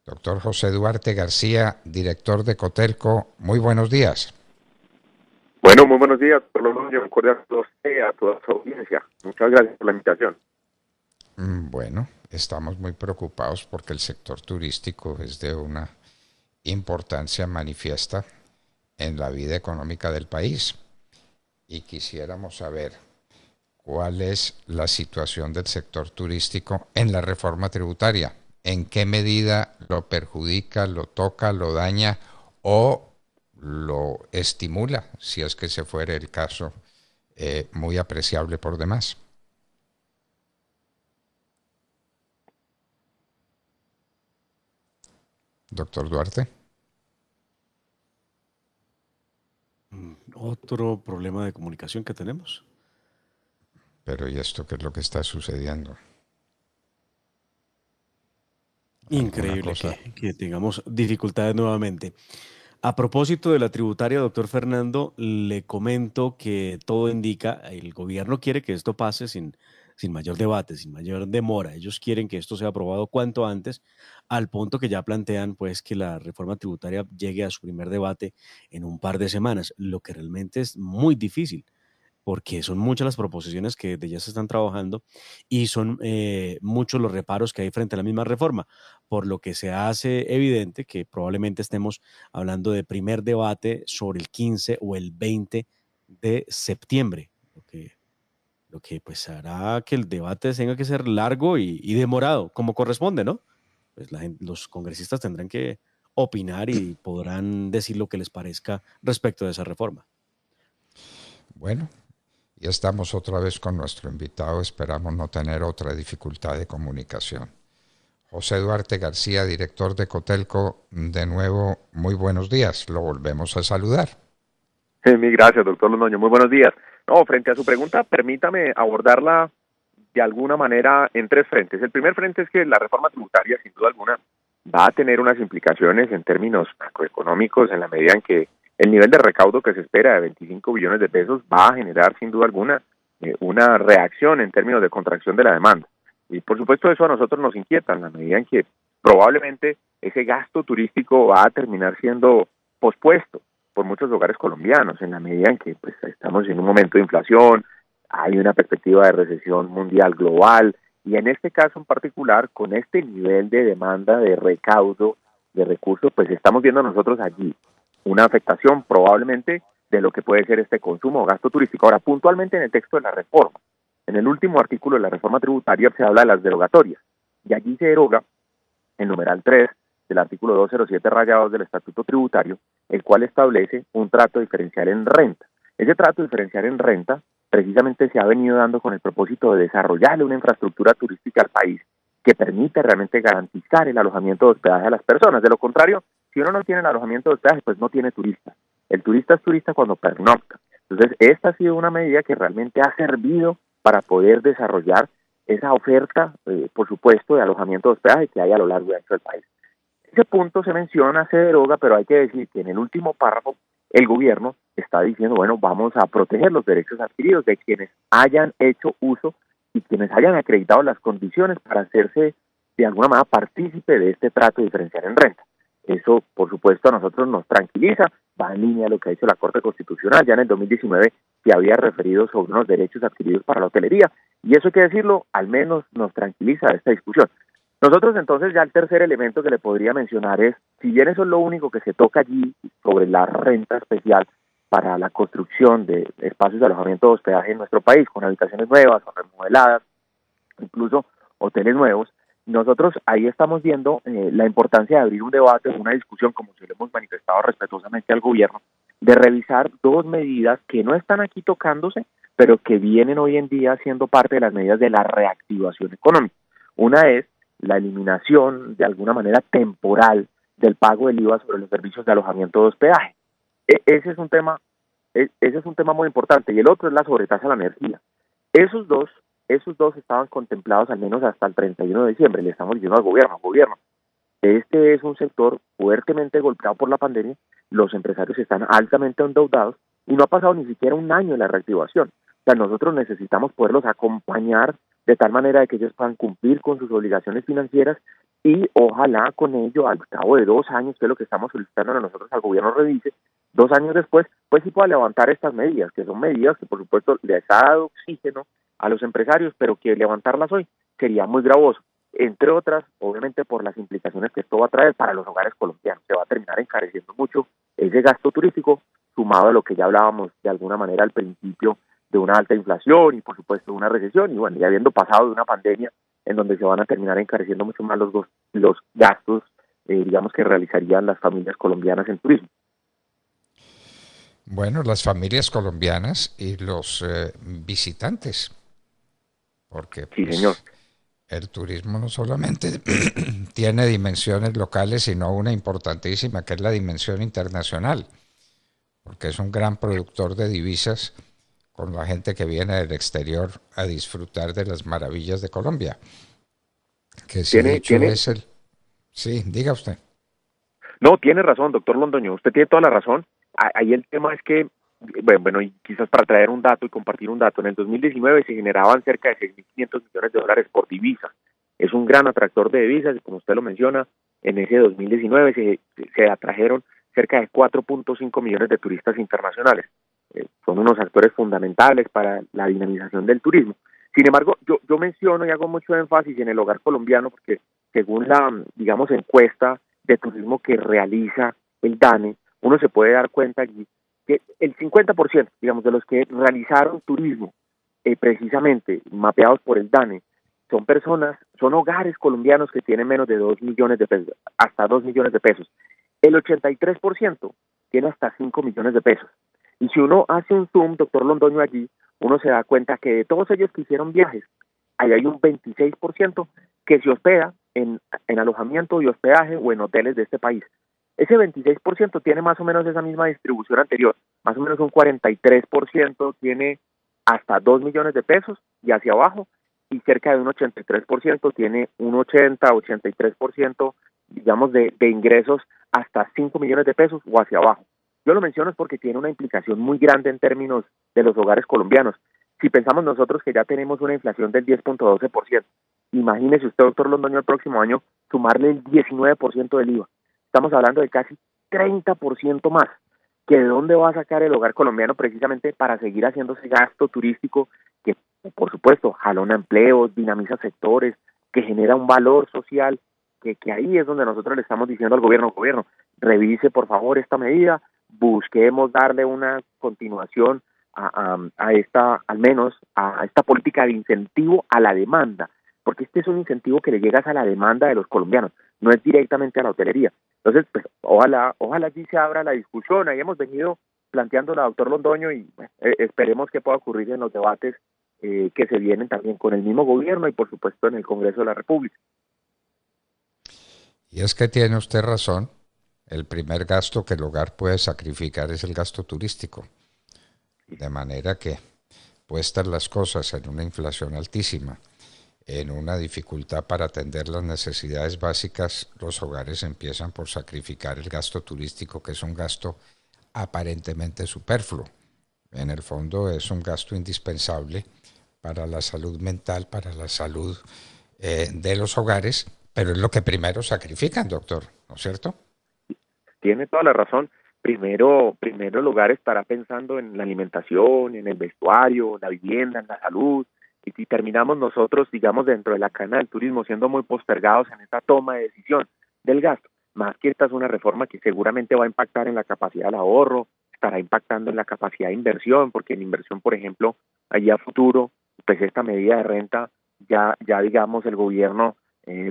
Doctor José Duarte García, director de Cotelco, muy buenos días. Bueno, muy buenos días, por lo menos yo un cordial saludo a usted y a toda su audiencia. Muchas gracias por la invitación. Bueno, estamos muy preocupados porque el sector turístico es de una importancia manifiesta en la vida económica del país y quisiéramos saber cuál es la situación del sector turístico en la reforma tributaria, en qué medida lo perjudica, lo toca, lo daña o lo estimula, si es que se fuera el caso, muy apreciable por demás. Doctor Duarte. Otro problema de comunicación que tenemos. Pero ¿y esto qué es lo que está sucediendo? ¿Alguna Increíble cosa? que tengamos dificultades nuevamente. A propósito de la tributaria, doctor Fernando, le comento que todo indica, el gobierno quiere que esto pase sin mayor debate, sin mayor demora. Ellos quieren que esto sea aprobado cuanto antes, al punto que ya plantean pues que la reforma tributaria llegue a su primer debate en un par de semanas, lo que realmente es muy difícil porque son muchas las proposiciones que de ya se están trabajando y son muchos los reparos que hay frente a la misma reforma, por lo que se hace evidente que probablemente estemos hablando de primer debate sobre el 15 o el 20 de septiembre, lo que pues hará que el debate tenga que ser largo y demorado, como corresponde, ¿no? Pues los congresistas tendrán que opinar y podrán decir lo que les parezca respecto de esa reforma. Bueno, ya estamos otra vez con nuestro invitado. Esperamos no tener otra dificultad de comunicación. José Duarte García, director de Cotelco, de nuevo, muy buenos días. Lo volvemos a saludar. Mil gracias, doctor Londoño. Muy buenos días. No, frente a su pregunta, permítame abordarla de alguna manera en tres frentes. El primer frente es que la reforma tributaria, sin duda alguna, va a tener unas implicaciones en términos macroeconómicos en la medida en que el nivel de recaudo que se espera de 25 billones de pesos va a generar, sin duda alguna, una reacción en términos de contracción de la demanda. Y por supuesto eso a nosotros nos inquieta en la medida en que probablemente ese gasto turístico va a terminar siendo pospuesto por muchos hogares colombianos, en la medida en que pues estamos en un momento de inflación, hay una perspectiva de recesión mundial global, y en este caso en particular, con este nivel de demanda de recaudo de recursos, pues estamos viendo nosotros allí una afectación probablemente de lo que puede ser este consumo o gasto turístico. Ahora, puntualmente en el texto de la reforma, en el último artículo de la reforma tributaria se habla de las derogatorias, y allí se deroga el numeral 3 del artículo 207 rayados del Estatuto Tributario, el cual establece un trato diferencial en renta. Ese trato diferencial en renta precisamente se ha venido dando con el propósito de desarrollarle una infraestructura turística al país que permite realmente garantizar el alojamiento de hospedaje a las personas. De lo contrario, si uno no tiene el alojamiento de hospedaje, pues no tiene turista. El turista es turista cuando pernocta. Entonces, esta ha sido una medida que realmente ha servido para poder desarrollar esa oferta, por supuesto, de alojamiento de hospedaje que hay a lo largo y ancho del país. Ese punto se menciona, se deroga, pero hay que decir que en el último párrafo el gobierno está diciendo, bueno, vamos a proteger los derechos adquiridos de quienes hayan hecho uso y quienes hayan acreditado las condiciones para hacerse de alguna manera partícipe de este trato diferencial en renta. Eso, por supuesto, a nosotros nos tranquiliza, va en línea a lo que ha dicho la Corte Constitucional. Ya en el 2019 se había referido sobre unos derechos adquiridos para la hotelería, y eso hay que decirlo, al menos nos tranquiliza esta discusión. Nosotros entonces ya el tercer elemento que le podría mencionar es, si bien eso es lo único que se toca allí sobre la renta especial para la construcción de espacios de alojamiento de hospedaje en nuestro país, con habitaciones nuevas o remodeladas, incluso hoteles nuevos, nosotros ahí estamos viendo la importancia de abrir un debate, una discusión, como se lo hemos manifestado respetuosamente al gobierno, de revisar dos medidas que no están aquí tocándose, pero que vienen hoy en día siendo parte de las medidas de la reactivación económica. Una es la eliminación, de alguna manera temporal, del pago del IVA sobre los servicios de alojamiento de hospedaje. Ese es un tema, ese es un tema muy importante. Y el otro es la sobretasa a la energía. Esos dos, esos dos estaban contemplados al menos hasta el 31 de diciembre. Le estamos diciendo al gobierno, este es un sector fuertemente golpeado por la pandemia, los empresarios están altamente endeudados y no ha pasado ni siquiera un año en la reactivación. O sea, nosotros necesitamos poderlos acompañar de tal manera de que ellos puedan cumplir con sus obligaciones financieras y ojalá con ello, al cabo de 2 años, que es lo que estamos solicitando a nosotros al gobierno revise, 2 años después, pues sí pueda levantar estas medidas, que son medidas que por supuesto les ha dado oxígeno a los empresarios, pero que levantarlas hoy sería muy gravoso, entre otras, obviamente por las implicaciones que esto va a traer para los hogares colombianos. Se va a terminar encareciendo mucho ese gasto turístico, sumado a lo que ya hablábamos de alguna manera al principio, de una alta inflación y por supuesto de una recesión, y bueno, ya habiendo pasado de una pandemia en donde se van a terminar encareciendo mucho más los gastos, digamos, que realizarían las familias colombianas en turismo. Bueno, las familias colombianas y los visitantes, porque Sí, señor. pues el turismo no solamente tiene dimensiones locales, sino una importantísima que es la dimensión internacional, porque es un gran productor de divisas con la gente que viene del exterior a disfrutar de las maravillas de Colombia. Que si Tiene, dicho tiene, es el... Sí, diga usted. no, tiene razón, doctor Londoño, usted tiene toda la razón. Ahí el tema es que, bueno, y quizás para traer un dato y compartir un dato, en el 2019 se generaban cerca de 6.500 millones de dólares por divisa. Es un gran atractor de divisas y como usted lo menciona, en ese 2019 se atrajeron cerca de 4.5 millones de turistas internacionales. Son unos actores fundamentales para la dinamización del turismo. Sin embargo, yo menciono y hago mucho énfasis en el hogar colombiano porque según la, digamos, encuesta de turismo que realiza el DANE, uno se puede dar cuenta allí que el 50%, digamos, de los que realizaron turismo, precisamente mapeados por el DANE, son personas, son hogares colombianos que tienen menos de 2 millones de pesos, hasta 2 millones de pesos. El 83% tiene hasta 5 millones de pesos. Y si uno hace un zoom, doctor Londoño, allí, uno se da cuenta que de todos ellos que hicieron viajes, ahí hay un 26% que se hospeda en alojamiento y hospedaje o en hoteles de este país. Ese 26% tiene más o menos esa misma distribución anterior, más o menos un 43% tiene hasta 2 millones de pesos y hacia abajo, y cerca de un 83% tiene un 83%, digamos, de ingresos hasta 5 millones de pesos o hacia abajo. Yo lo menciono es porque tiene una implicación muy grande en términos de los hogares colombianos. Si pensamos nosotros que ya tenemos una inflación del 10.12%, imagínese usted, doctor Londoño, el próximo año sumarle el 19% del IVA. Estamos hablando de casi 30% más. ¿Que de dónde va a sacar el hogar colombiano precisamente para seguir haciendo ese gasto turístico que, por supuesto, jalona empleos, dinamiza sectores, que genera un valor social, que ahí es donde nosotros le estamos diciendo al gobierno, revise por favor esta medida, busquemos darle una continuación a esta, al menos a esta política de incentivo a la demanda, porque este es un incentivo que le llega a la demanda de los colombianos, no es directamente a la hotelería. Entonces, pues, ojalá allí se abra la discusión. Ahí hemos venido planteándola, doctor Londoño, y esperemos que pueda ocurrir en los debates que se vienen también con el mismo gobierno y, por supuesto, en el Congreso de la República. Y es que tiene usted razón. El primer gasto que el hogar puede sacrificar es el gasto turístico. De manera que, puestas las cosas en una inflación altísima, en una dificultad para atender las necesidades básicas, los hogares empiezan por sacrificar el gasto turístico, que es un gasto aparentemente superfluo. En el fondo es un gasto indispensable para la salud mental, para la salud de los hogares, pero es lo que primero sacrifican, doctor, ¿no es cierto? Tiene toda la razón. Primero el hogar estará pensando en la alimentación, en el vestuario, la vivienda, en la salud, y si terminamos nosotros, digamos, dentro de la cadena del turismo, siendo muy postergados en esta toma de decisión del gasto, más que esta es una reforma que seguramente va a impactar en la capacidad del ahorro, estará impactando en la capacidad de inversión, porque en inversión, por ejemplo, allá a futuro, pues esta medida de renta, ya digamos, el gobierno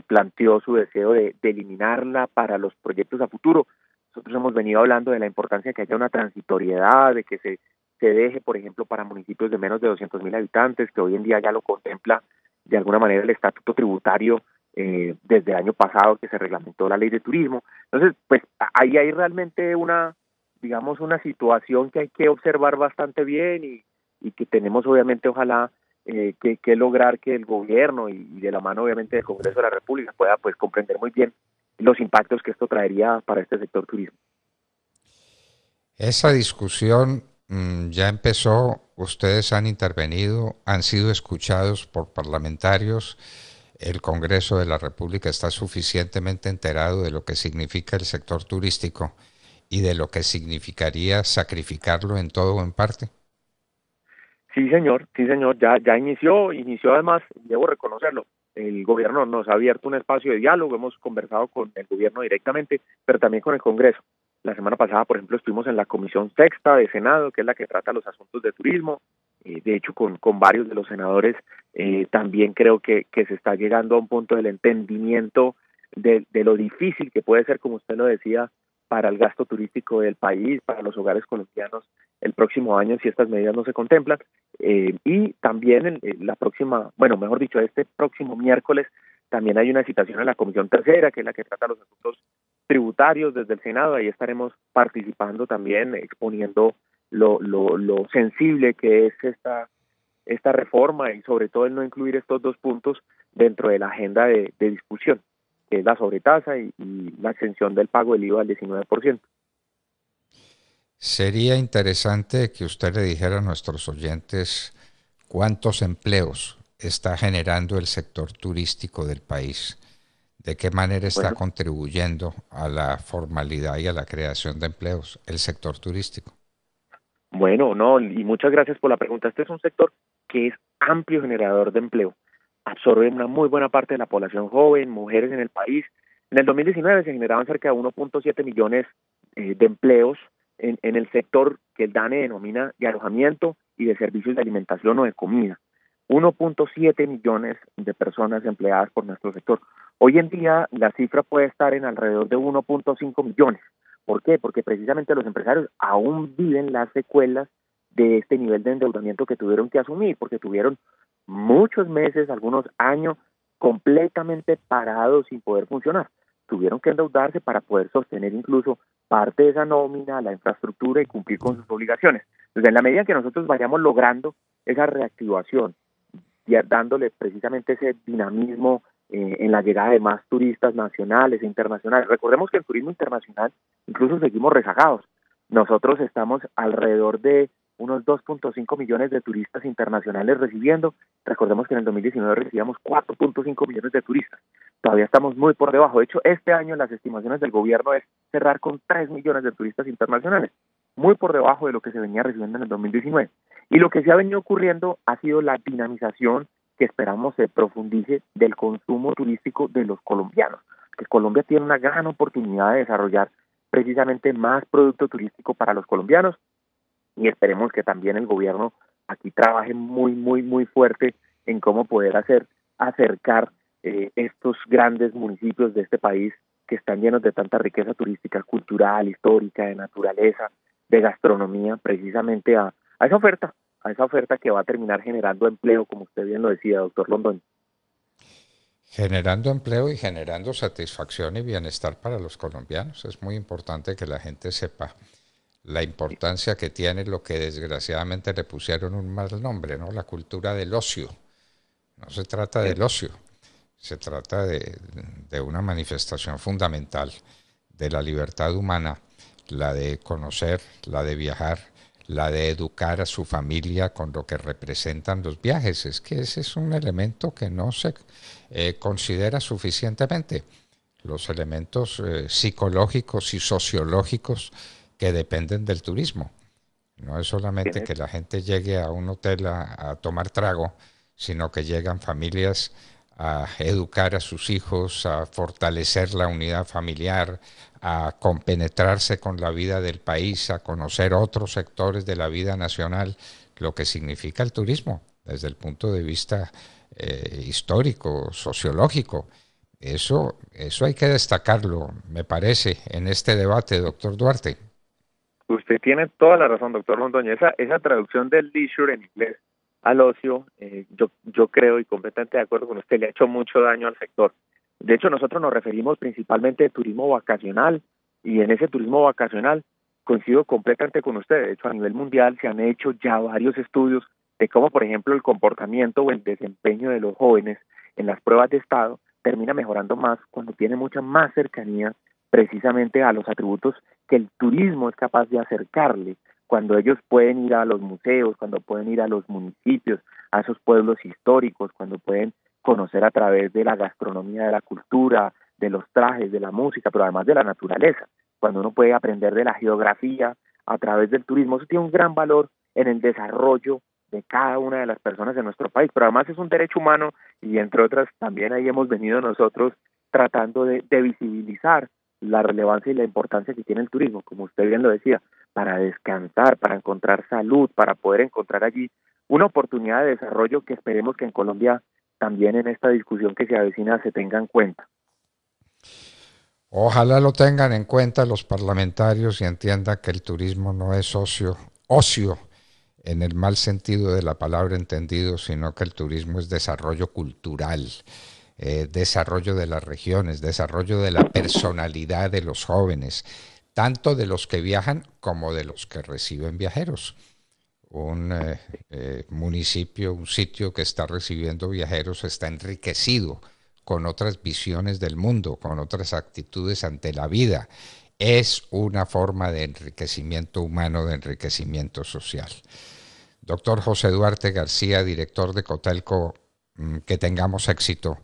planteó su deseo de eliminarla para los proyectos a futuro. Nosotros hemos venido hablando de la importancia de que haya una transitoriedad, de que se deje, por ejemplo, para municipios de menos de 200.000 habitantes, que hoy en día ya lo contempla de alguna manera el estatuto tributario desde el año pasado que se reglamentó la ley de turismo. Entonces, pues ahí hay realmente una, digamos, una situación que hay que observar bastante bien y que tenemos obviamente, ojalá, que lograr que el gobierno y de la mano obviamente del Congreso de la República pueda pues comprender muy bien los impactos que esto traería para este sector turismo. Esa discusión ya empezó ustedes han intervenido, han sido escuchados por parlamentarios, el Congreso de la República está suficientemente enterado de lo que significa el sector turístico y de lo que significaría sacrificarlo en todo o en parte. Sí señor, ya inició además, debo reconocerlo, el gobierno nos ha abierto un espacio de diálogo, hemos conversado con el gobierno directamente, pero también con el Congreso. La semana pasada, por ejemplo, estuvimos en la Comisión Sexta de Senado, que es la que trata los asuntos de turismo. De hecho, con varios de los senadores también creo que se está llegando a un punto del entendimiento de lo difícil que puede ser, como usted lo decía, para el gasto turístico del país, para los hogares colombianos el próximo año si estas medidas no se contemplan. Y también la próxima, bueno, mejor dicho, este próximo miércoles también hay una citación a la Comisión Tercera, que es la que trata los asuntos tributarios desde el Senado. Ahí estaremos participando también, exponiendo lo sensible que es esta reforma y sobre todo el no incluir estos dos puntos dentro de la agenda de discusión, que es la sobretasa y la exención del pago del IVA al 19%. Sería interesante que usted le dijera a nuestros oyentes cuántos empleos está generando el sector turístico del país, de qué manera está Bueno, contribuyendo a la formalidad y a la creación de empleos el sector turístico. bueno, no, y muchas gracias por la pregunta. Este es un sector que es amplio generador de empleo, absorbe una muy buena parte de la población joven, mujeres en el país. En el 2019 se generaban cerca de 1.7 millones de empleos en el sector que el DANE denomina de alojamiento y de servicios de alimentación o de comida. 1.7 millones de personas empleadas por nuestro sector. Hoy en día la cifra puede estar en alrededor de 1.5 millones. ¿Por qué? Porque precisamente los empresarios aún viven las secuelas de este nivel de endeudamiento que tuvieron que asumir, porque tuvieron muchos meses, algunos años completamente parados sin poder funcionar. Tuvieron que endeudarse para poder sostener incluso parte de esa nómina, la infraestructura y cumplir con sus obligaciones. Entonces, en la medida que nosotros vayamos logrando esa reactivación y dándole precisamente ese dinamismo en la llegada de más turistas nacionales e internacionales. Recordemos que el turismo internacional incluso seguimos rezagados. Nosotros estamos alrededor de unos 2.5 millones de turistas internacionales recibiendo. Recordemos que en el 2019 recibíamos 4.5 millones de turistas. Todavía estamos muy por debajo. De hecho, este año las estimaciones del gobierno es cerrar con 3 millones de turistas internacionales, muy por debajo de lo que se venía recibiendo en el 2019. Y lo que se ha venido ocurriendo ha sido la dinamización que esperamos se profundice del consumo turístico de los colombianos, que Colombia tiene una gran oportunidad de desarrollar precisamente más producto turístico para los colombianos y esperemos que también el gobierno aquí trabaje muy fuerte en cómo poder acercar estos grandes municipios de este país que están llenos de tanta riqueza turística, cultural, histórica, de naturaleza, de gastronomía, precisamente a esa oferta que va a terminar generando empleo, como usted bien lo decía, doctor Londoño. Generando empleo y generando satisfacción y bienestar para los colombianos. Es muy importante que la gente sepa la importancia que tiene lo que desgraciadamente le pusieron un mal nombre, ¿no? La cultura del ocio. No se trata del ocio, se trata de una manifestación fundamental de la libertad humana, la de conocer, la de viajar, la de educar a su familia con lo que representan los viajes. Es que ese es un elemento que no se considera suficientemente. Los elementos psicológicos y sociológicos que dependen del turismo. No es solamente Tiene que la gente llegue a un hotel a tomar trago, sino que llegan familias a educar a sus hijos, a fortalecer la unidad familiar, a compenetrarse con la vida del país, a conocer otros sectores de la vida nacional, lo que significa el turismo desde el punto de vista histórico, sociológico. Eso hay que destacarlo, me parece, en este debate, doctor Duarte. Usted tiene toda la razón, doctor Londoño. Esa traducción del leisure en inglés al ocio, yo creo y completamente de acuerdo con usted, le ha hecho mucho daño al sector. De hecho, nosotros nos referimos principalmente al turismo vacacional y en ese turismo vacacional coincido completamente con usted. De hecho, a nivel mundial se han hecho ya varios estudios de cómo, por ejemplo, el comportamiento o el desempeño de los jóvenes en las pruebas de estado termina mejorando más cuando tiene mucha más cercanía precisamente a los atributos que el turismo es capaz de acercarle cuando ellos pueden ir a los museos, cuando pueden ir a los municipios, a esos pueblos históricos, cuando pueden conocer a través de la gastronomía, de la cultura, de los trajes, de la música, pero además de la naturaleza, cuando uno puede aprender de la geografía a través del turismo. Eso tiene un gran valor en el desarrollo de cada una de las personas de nuestro país, pero además es un derecho humano y entre otras también ahí hemos venido nosotros tratando de visibilizar la relevancia y la importancia que tiene el turismo, como usted bien lo decía, para descansar, para encontrar salud, para poder encontrar allí una oportunidad de desarrollo que esperemos que en Colombia también en esta discusión que se avecina se tenga en cuenta. Ojalá lo tengan en cuenta los parlamentarios y entiendan que el turismo no es ocio en el mal sentido de la palabra entendido, sino que el turismo es desarrollo cultural, desarrollo de las regiones, desarrollo de la personalidad de los jóvenes, tanto de los que viajan como de los que reciben viajeros. Un municipio, un sitio que está recibiendo viajeros está enriquecido con otras visiones del mundo, con otras actitudes ante la vida. Es una forma de enriquecimiento humano, de enriquecimiento social. Doctor José Duarte García, director de Cotelco, que tengamos éxito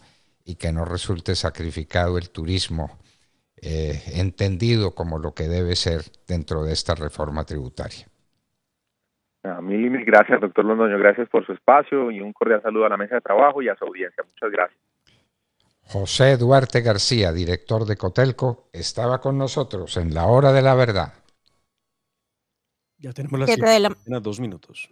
y que no resulte sacrificado el turismo, entendido como lo que debe ser dentro de esta reforma tributaria. A mí, mil gracias, doctor Londoño, gracias por su espacio y un cordial saludo a la mesa de trabajo y a su audiencia. Muchas gracias. José Duarte García, director de Cotelco, estaba con nosotros en la hora de la verdad. Ya tenemos las 7 de la mañana, 2 minutos.